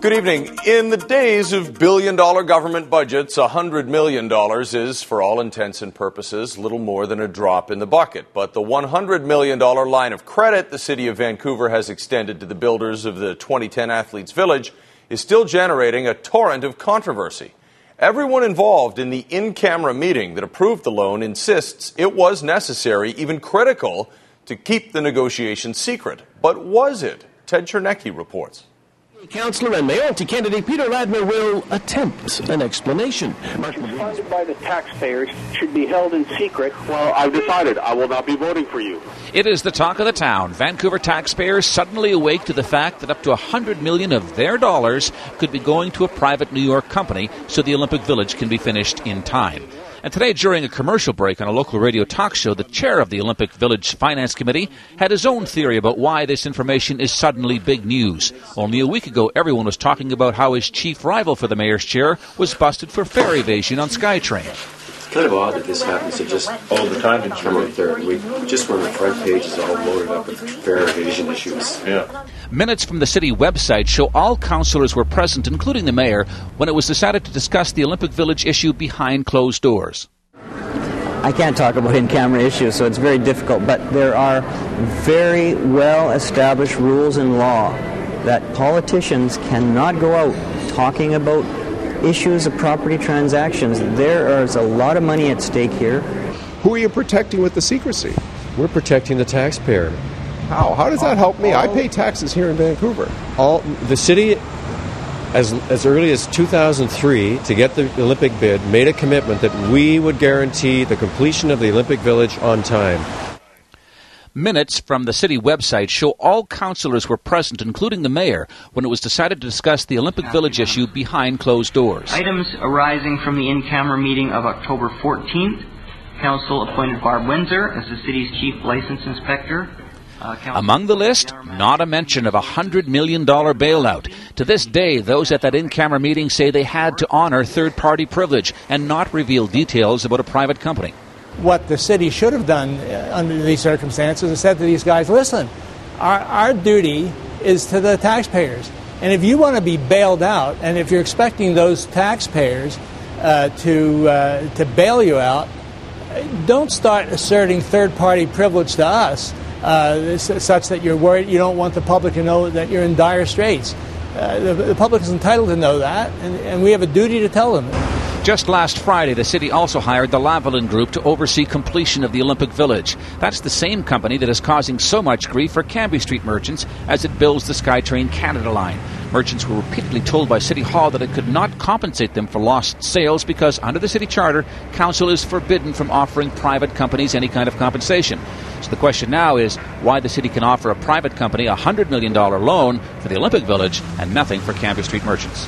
Good evening. In the days of billion-dollar government budgets, $100 million is, for all intents and purposes, little more than a drop in the bucket. But the $100 million line of credit the City of Vancouver has extended to the builders of the 2010 Athletes Village is still generating a torrent of controversy. Everyone involved in the in-camera meeting that approved the loan insists it was necessary, even critical, to keep the negotiations secret. But was it? Ted Chernecki reports. Councillor and Mayoralty candidate Peter Ladner will attempt an explanation. Funded by the taxpayers should be held in secret. Well, I've decided I will not be voting for you. It is the talk of the town. Vancouver taxpayers suddenly awake to the fact that up to $100 million of their dollars could be going to a private New York company so the Olympic Village can be finished in time. And today, during a commercial break on a local radio talk show, the chair of the Olympic Village Finance Committee had his own theory about why this information is suddenly big news. Only a week ago, everyone was talking about how his chief rival for the mayor's chair was busted for fare evasion on SkyTrain. It's kind of odd that this happens to just all the time in Toronto Third Week, just when the front page is all loaded up with fare evasion issues. Yeah. Minutes from the city website show all councillors were present, including the mayor, when it was decided to discuss the Olympic Village issue behind closed doors. I can't talk about in-camera issues, so it's very difficult, but there are very well-established rules in law that politicians cannot go out talking about issues of property transactions. There is a lot of money at stake here. Who are you protecting with the secrecy? We're protecting the taxpayer. How? How does that help me? I pay taxes here in Vancouver. The city, as early as 2003, to get the Olympic bid, made a commitment that we would guarantee the completion of the Olympic Village on time. Minutes from the city website show all councillors were present, including the mayor, when it was decided to discuss the Olympic Village issue behind closed doors. Items arising from the in-camera meeting of October 14th. Council appointed Barb Windsor as the city's chief license inspector. Among the list, not a mention of a $100 million bailout. To this day, those at that in-camera meeting say they had to honor third-party privilege and not reveal details about a private company. What the city should have done under these circumstances is said to these guys, listen, our duty is to the taxpayers. And if you want to be bailed out, and if you're expecting those taxpayers to bail you out, don't start asserting third-party privilege to us. Such that you're worried, you don't want the public to know that you're in dire straits. The public is entitled to know that, and we have a duty to tell them. Just last Friday, the city also hired the Lavalin Group to oversee completion of the Olympic Village. That's the same company that is causing so much grief for Cambie Street merchants as it builds the SkyTrain Canada line. Merchants were repeatedly told by City Hall that it could not compensate them for lost sales because, under the city charter, council is forbidden from offering private companies any kind of compensation. So the question now is why the city can offer a private company a $100 million loan for the Olympic Village and nothing for Cambie Street merchants.